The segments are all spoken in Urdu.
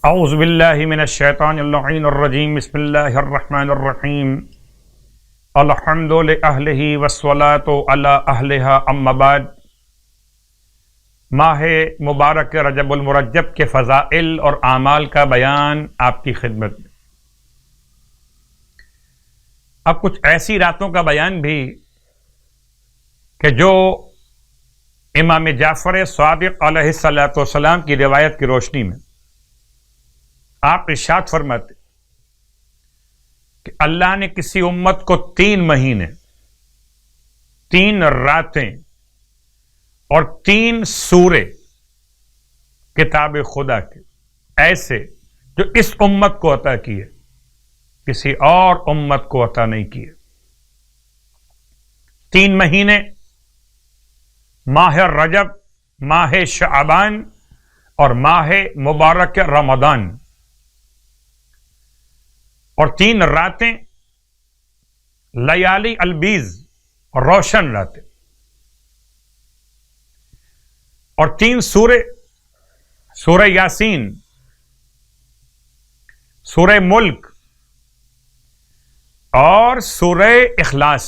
اعوذ باللہ من الشیطان اللعین الرجیم بسم اللہ الرحمن الرحیم الحمد لأہلہ والصلاة علی اہلہا اما بعد۔ ماہ مبارک رجب المرجب کے فضائل اور اعمال کا بیان آپ کی خدمت میں۔ اب کچھ ایسی راتوں کا بیان بھی کہ جو امام جعفر صادق علیہ السلام کی روایت کی روشنی میں آپ ارشاد فرماتے کہ اللہ نے کسی امت کو 3 مہینے 3 راتیں اور 3 سورے کتاب خدا کے ایسے جو اس امت کو عطا کیے، کسی اور امت کو عطا نہیں کیے۔ 3 مہینے، ماہ رجب، ماہ شعبان اور ماہ مبارک رمضان، اور 3 راتیں لیالی البیز، روشن راتیں، اور 3 سورے، سورہ یاسین، سورہ ملک اور سورہ اخلاص۔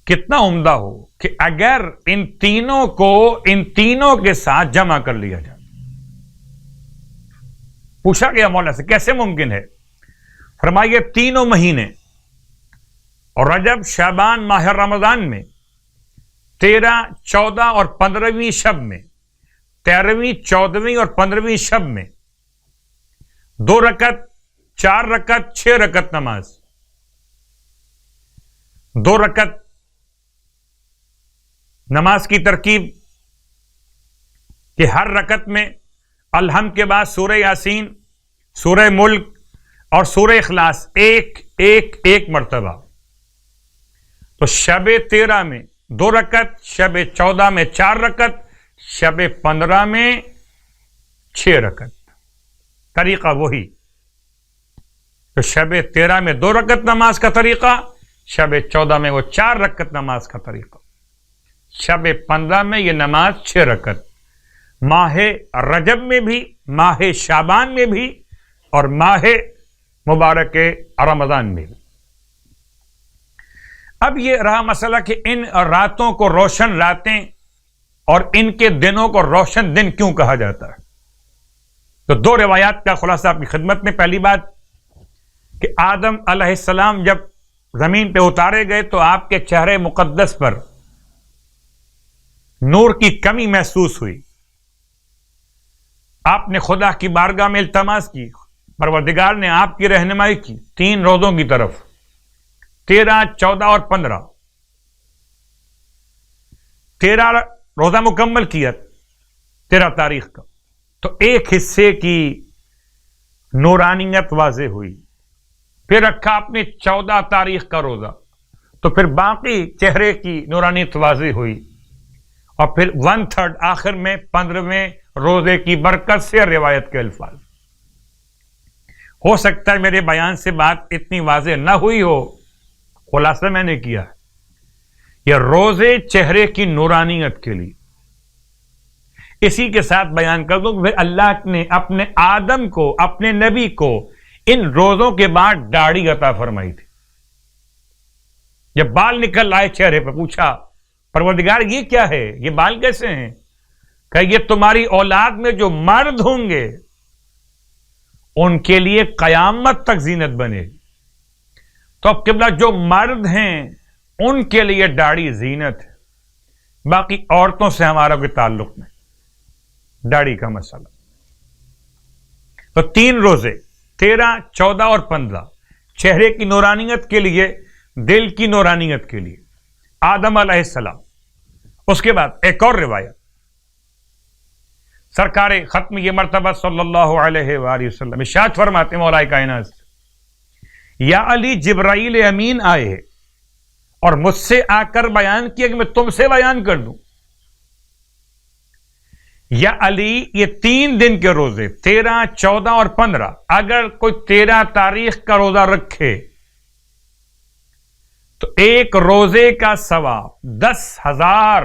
کتنا عمدہ ہو کہ اگر ان تینوں کو ان تینوں کے ساتھ جمع کر لیا جائے۔ پوچھا گیا مولا سے کیسے ممکن ہے؟ فرمائیے 3 مہینے اور رجب، شعبان، ماہ رمضان میں 13، 14 اور 15ویں شب میں، 13ویں، 14ویں اور 15ویں شب میں 2 رکعت، 4 رکعت، 6 رکعت نماز، 2 رکعت نماز کی ترکیب کہ ہر رکعت میں الحمد کے بعد سورہ یاسین، سورہ ملک اور سورہ اخلاص ایک مرتبہ۔ تو شب 13 میں 2 رکعت، شب 14 میں 4 رکعت، شب 15 میں 6 رکعت۔ طریقہ وہی، تو شب 13 میں 2 رکعت نماز کا طریقہ، شب 14 میں وہ 4 رکعت نماز کا طریقہ، شب 15 میں یہ نماز 6 رکعت۔ ماہ رجب میں بھی، ماہ شعبان میں بھی اور ماہ مبارک رمضان میں بھی۔ اب یہ رہا مسئلہ کہ ان راتوں کو روشن راتیں اور ان کے دنوں کو روشن دن کیوں کہا جاتا ہے؟ تو 2 روایات کا خلاصہ آپ کی خدمت میں۔ پہلی بات کہ آدم علیہ السلام جب زمین پہ اتارے گئے تو آپ کے چہرے مقدس پر نور کی کمی محسوس ہوئی۔ آپ نے خدا کی بارگاہ میں التماس کی، پروردگار نے آپ کی رہنمائی کی 3 روزوں کی طرف، 13، 14 اور 15۔ 13 روزہ مکمل کیا 13 تاریخ کا، تو ایک حصے کی نورانیت واضح ہوئی۔ پھر رکھا آپ نے 14 تاریخ کا روزہ، تو پھر باقی چہرے کی نورانیت واضح ہوئی، اور پھر 1/3 آخر میں 15ویں روزے کی برکت سے روایت کے الفاظ۔ ہو سکتا ہے میرے بیان سے بات اتنی واضح نہ ہوئی ہو، خلاصہ میں نے کیا ہے۔ یہ روزے چہرے کی نورانیت کے لیے، اسی کے ساتھ بیان کر دوں کہ پھر اللہ نے اپنے آدم کو، اپنے نبی کو ان روزوں کے بعد داڑھی عطا فرمائی تھی۔ جب بال نکل آئے چہرے پہ، پوچھا پروردگار یہ کیا ہے، یہ بال کیسے ہیں؟ کہ یہ تمہاری اولاد میں جو مرد ہوں گے ان کے لیے قیامت تک زینت بنے گی۔ تو اب قبلہ جو مرد ہیں ان کے لیے داڑھی زینت ہے، باقی عورتوں سے ہمارا کوئی تعلق نہیں، داڑھی کا مسئلہ۔ تو 3 روزے 13، 14 اور 15 چہرے کی نورانیت کے لیے، دل کی نورانیت کے لیے، آدم علیہ السلام۔ اس کے بعد ایک اور روایت، سرکار ختم یہ مرتبہ صلی اللہ علیہ وآلہ وسلم ارشاد فرماتے ہیں مولا کائنات سے، یا علی جبرائیل امین آئے اور مجھ سے آ کر بیان کیا کہ میں تم سے بیان کر دوں۔ یا علی یہ 3 دن کے روزے 13، 14 اور 15، اگر کوئی 13 تاریخ کا روزہ رکھے تو ایک روزے کا ثواب 10,000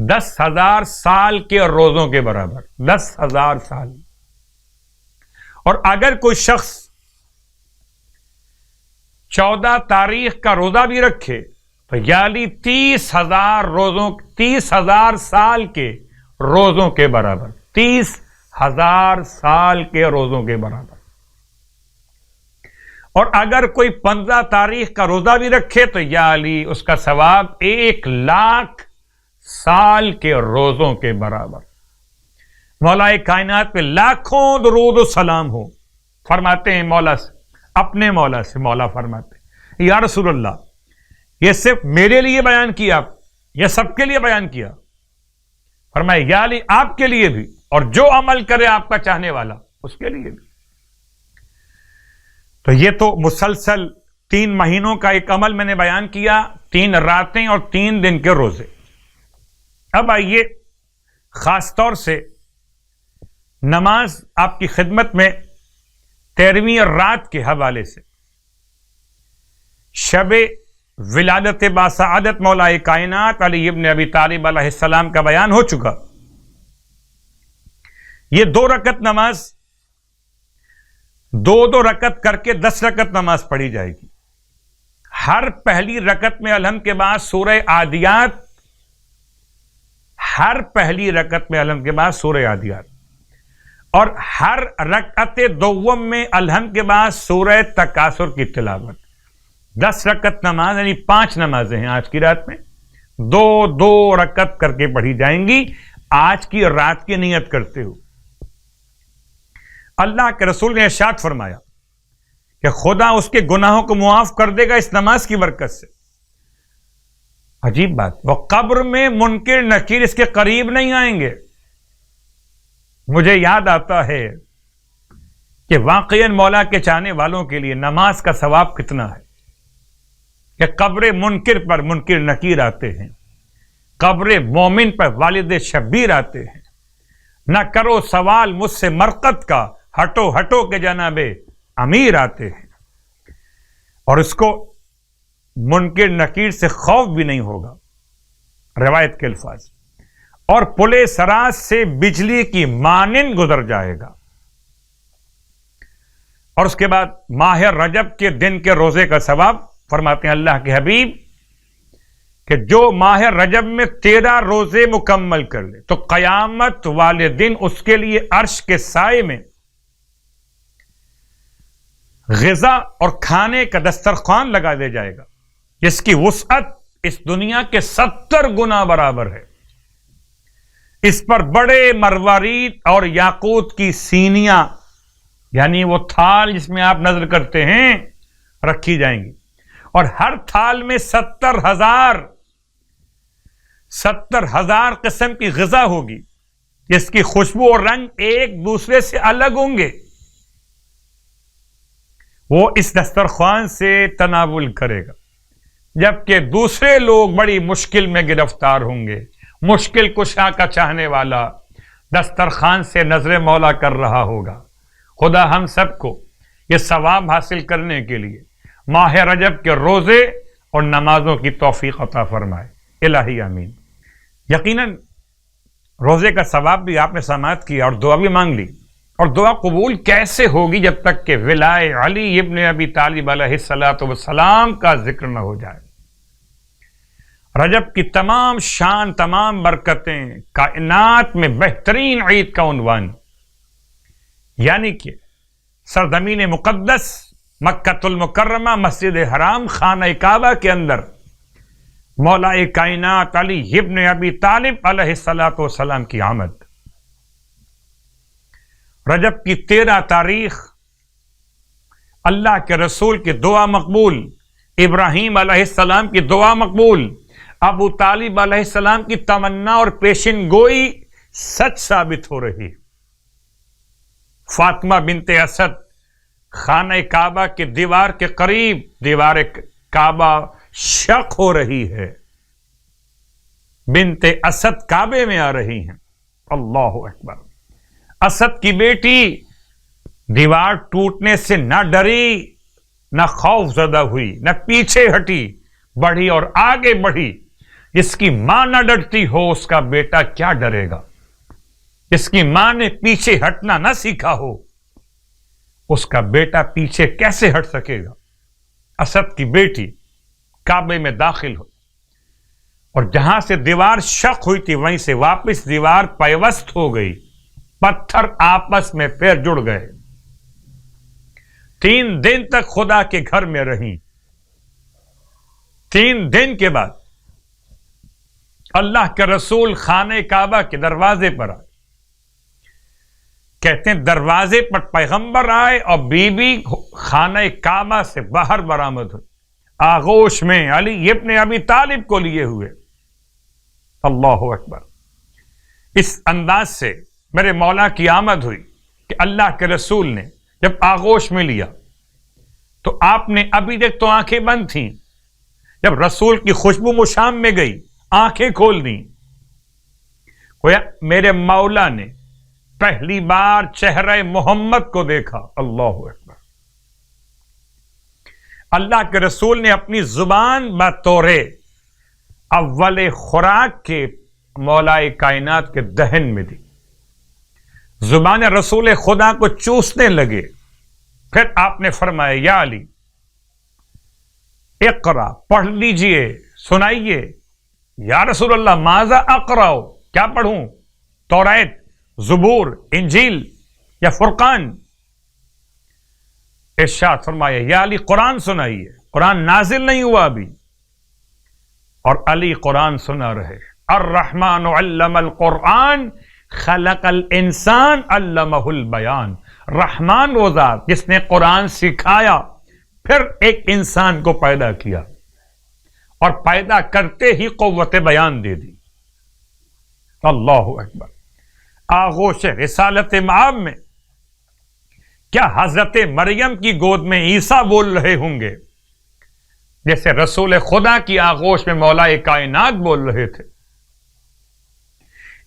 10,000 سال کے روزوں کے برابر. 10,000 سال. اور اگر کوئی شخص 14 تاریخ کا روزہ بھی رکھے تو یعنی 30,000 سال کے روزوں کے برابر. 30,000 سال کے روزوں کے برابر. اور اگر کوئی 15 تاریخ کا روزہ بھی رکھے تو یعنی اس کا ثواب 1,00,000 سال کے روزوں کے برابر. مولا کائنات پہ لاکھوں درود و سلام ہو. فرماتے ہیں مولا سے، اپنے مولا سے، مولا فرماتے ہیں یا رسول اللہ یہ صرف میرے لیے بیان کیا یا سب کے لیے بیان کیا؟ فرمایا یا علی آپ کے لیے بھی، اور جو عمل کرے آپ کا چاہنے والا اس کے لیے بھی. تو یہ تو مسلسل 3 مہینوں کا ایک عمل میں نے بیان کیا، 3 راتیں اور 3 دن کے روزے. اب آئیے خاص طور سے نماز آپ کی خدمت میں 13ویں رات کے حوالے سے. شب ولادت باسعادت مولا کائنات علی ابن ابی طالب علیہ السلام کا بیان ہو چکا. یہ 2 رکعت نماز 2 رکعت کر کے 10 رکعت نماز پڑھی جائے گی. ہر پہلی رکعت میں الحمد کے بعد سورہ عادیات، ہر پہلی رکعت میں الحمد کے بعد سورہ عادیات، اور ہر رکعت دوم میں الحمد کے بعد سورہ تکاثر کی تلاوت. 10 رکعت نماز یعنی 5 نمازیں ہیں آج کی رات میں 2 رکعت کر کے پڑھی جائیں گی. آج کی رات کی نیت کرتے ہو. اللہ کے رسول نے ارشاد فرمایا کہ خدا اس کے گناہوں کو معاف کر دے گا اس نماز کی برکت سے. عجیب بات، وہ قبر میں منکر نکیر اس کے قریب نہیں آئیں گے. مجھے یاد آتا ہے کہ واقعاً مولا کے چاہنے والوں کے لیے نماز کا ثواب کتنا ہے کہ قبر منکر پر منکر نکیر آتے ہیں، قبر مومن پر والد شبیر آتے ہیں. نہ کرو سوال مجھ سے مرقد کا، ہٹو ہٹو کے جناب امیر آتے ہیں. اور اس کو منکر نکیر سے خوف بھی نہیں ہوگا. روایت کے الفاظ، اور پلے سراج سے بجلی کی مانند گزر جائے گا. اور اس کے بعد ماہ رجب کے دن کے روزے کا ثواب فرماتے ہیں اللہ کے حبیب کہ جو ماہ رجب میں 13 روزے مکمل کر لے تو قیامت والے دن اس کے لیے عرش کے سائے میں غذا اور کھانے کا دسترخوان لگا دیا جائے گا جس کی وسعت اس دنیا کے 70 گنا برابر ہے. اس پر بڑے مروارید اور یاقوت کی سینیاں یعنی وہ تھال جس میں آپ نظر کرتے ہیں رکھی جائیں گی. اور ہر تھال میں 70,000 قسم کی غذا ہوگی جس کی خوشبو اور رنگ ایک دوسرے سے الگ ہوں گے. وہ اس دسترخوان سے تناول کرے گا جبکہ دوسرے لوگ بڑی مشکل میں گرفتار ہوں گے. مشکل کشا کا چاہنے والا دسترخوان سے نظر مولا کر رہا ہوگا. خدا ہم سب کو یہ ثواب حاصل کرنے کے لیے ماہ رجب کے روزے اور نمازوں کی توفیق عطا فرمائے. الہی آمین. یقیناً روزے کا ثواب بھی آپ نے سماعت کیا اور دعا بھی مانگ لی. اور دعا قبول کیسے ہوگی جب تک کہ ولائے علی ابن ابی طالب علیہ السلام کا ذکر نہ ہو جائے. رجب کی تمام شان، تمام برکتیں کائنات میں بہترین عید کا عنوان، یعنی کہ سرزمین مقدس مکہ المکرمہ مسجد حرام خانہ کعبہ کے اندر مولا کائنات علی ابن ابی طالب علیہ السلام کی آمد. رجب کی 13 تاریخ اللہ کے رسول کی دعا مقبول، ابراہیم علیہ السلام کی دعا مقبول، ابو طالب علیہ السلام کی تمنا اور پیشن گوئی سچ ثابت ہو رہی. فاطمہ بنت اسد خانہ کعبہ کے دیوار کے قریب دیوار کعبہ شق ہو رہی ہے. بنت اسد کعبے میں آ رہی ہیں. اللہ اکبر. اسد کی بیٹی دیوار ٹوٹنے سے نہ ڈری، نہ خوف زدہ ہوئی، نہ پیچھے ہٹی، بڑھی اور آگے بڑھی جس کی ماں نہ ڈرتی ہو اس کا بیٹا کیا ڈرے گا؟ جس کی ماں نے پیچھے ہٹنا نہ سیکھا ہو اس کا بیٹا پیچھے کیسے ہٹ سکے گا؟ اسد کی بیٹی کعبے میں داخل ہو اور جہاں سے دیوار شق ہوئی تھی وہیں سے واپس دیوار پیوست ہو گئی، پتھر آپس میں پھر جڑ گئے۔ 3 دن تک خدا کے گھر میں رہیں۔ 3 دن کے بعد اللہ کے رسول خانہ کعبہ کے دروازے پر آئے۔ کہتے ہیں دروازے پر پیغمبر آئے اور بی بی خانہ کعبہ سے باہر برآمد ہوئی، آغوش میں علی ابن ابی طالب کو لیے ہوئے۔ اللہ اکبر۔ اس انداز سے میرے مولا کی آمد ہوئی کہ اللہ کے رسول نے جب آغوش میں لیا تو آپ نے ابھی تک تو آنکھیں بند تھیں، جب رسول کی خوشبو مشام میں گئی آنکھیں کھول دیں۔ گویا میرے مولا نے پہلی بار چہرہ محمد کو دیکھا۔ اللہ اکبر۔ اللہ کے رسول نے اپنی زبان بطور اول خوراک کے مولا کائنات کے دہن میں دی، زبان رسول خدا کو چوسنے لگے۔ پھر آپ نے فرمایا یا علی اقرا، پڑھ لیجئے، سنائیے۔ یا رسول اللہ ماذا اقرأ، کیا پڑھوں؟ توریت، زبور، انجیل یا فرقان؟ ارشاد فرمایا یا علی قرآن سنائیے، قرآن نازل نہیں ہوا ابھی۔ اور علی قرآن سنا رہے۔ الرحمن علم القرآن خلق الانسان علمہ البیان۔ رحمان وہ ذات جس نے قرآن سکھایا پھر ایک انسان کو پیدا کیا اور پیدا کرتے ہی قوت بیان دے دی۔ اللہ اکبر۔ آغوش رسالت مآب میں کیا حضرت مریم کی گود میں عیسیٰ بول رہے ہوں گے جیسے رسول خدا کی آغوش میں مولا کائنات بول رہے تھے؟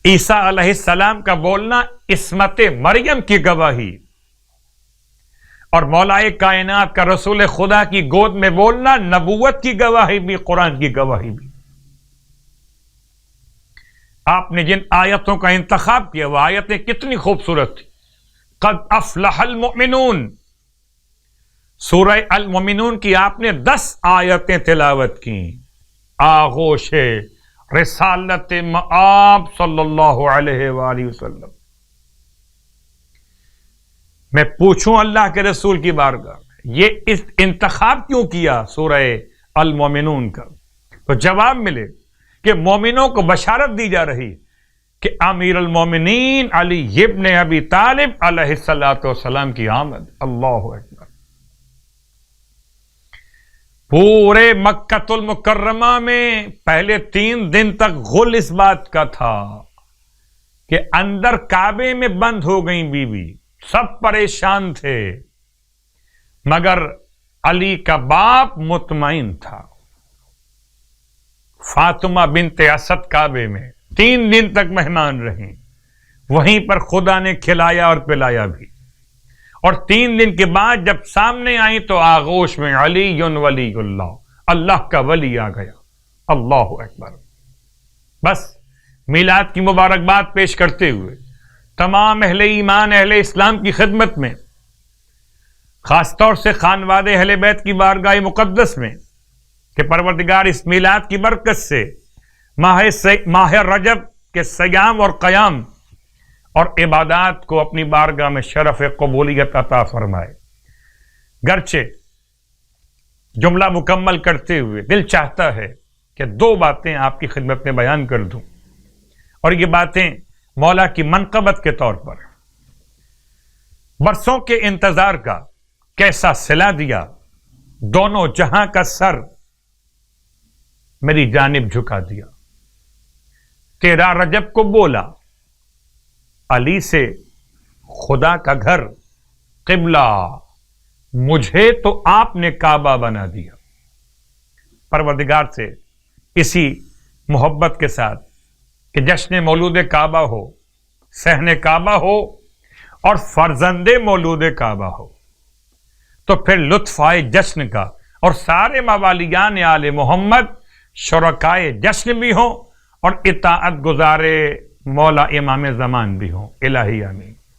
عیسیٰ علیہ السلام کا بولنا عصمت مریم کی گواہی، اور مولا کائنات کا رسول خدا کی گود میں بولنا نبوت کی گواہی بھی، قرآن کی گواہی بھی۔ آپ نے جن آیتوں کا انتخاب کیا وہ آیتیں کتنی خوبصورت تھی۔ قد افلح المؤمنون، سورہ المؤمنون کی آپ نے 10 آیتیں تلاوت کی۔ آغوش رسالت مآب صلی اللہ علیہ وآلہ وسلم۔ میں پوچھوں اللہ کے رسول کی بارگاہ میں یہ اس انتخاب کیوں کیا سورہ المؤمنون کا؟ تو جواب ملے کہ مومنوں کو بشارت دی جا رہی کہ امیر المومنین علی ابن ابی طالب علیہ الصلوۃ والسلام کی آمد۔ اللہ اکبر۔ پورے مکہ المکرمہ میں پہلے 3 دن تک غل اس بات کا تھا کہ اندر کعبے میں بند ہو گئیں بیوی، سب پریشان تھے، مگر علی کا باپ مطمئن تھا۔ فاطمہ بنت اسد کعبے میں 3 دن تک مہمان رہیں، وہیں پر خدا نے کھلایا اور پلایا بھی، اور 3 دن کے بعد جب سامنے آئیں تو آغوش میں علی ولی اللہ، اللہ کا ولی آ گیا۔ اللہ اکبر۔ بس میلاد کی مبارکباد پیش کرتے ہوئے تمام اہل ایمان، اہل اسلام کی خدمت میں، خاص طور سے خانوادہ اہل بیت کی بارگاہ مقدس میں، کہ پروردگار اس میلاد کی برکت سے ماہ رجب کے صیام اور قیام اور عبادات کو اپنی بارگاہ میں شرف قبولیت عطا فرمائے۔ گرچہ جملہ مکمل کرتے ہوئے دل چاہتا ہے کہ 2 باتیں آپ کی خدمت میں بیان کر دوں، اور یہ باتیں مولا کی منقبت کے طور پر۔ برسوں کے انتظار کا کیسا صلہ دیا، دونوں جہاں کا سر میری جانب جھکا دیا۔ 13 رجب کو بولا علی سے خدا کا گھر قبلہ، مجھے تو آپ نے کعبہ بنا دیا۔ پروردگار سے اسی محبت کے ساتھ کہ جشن مولود کعبہ ہو، صحن کعبہ ہو اور فرزند مولود کعبہ ہو، تو پھر لطف آئے جشن کا، اور سارے موالیان آل محمد شرکائے جشن بھی ہوں اور اطاعت گزارے مولا امام زمان بھی ہوں. الہی آمین.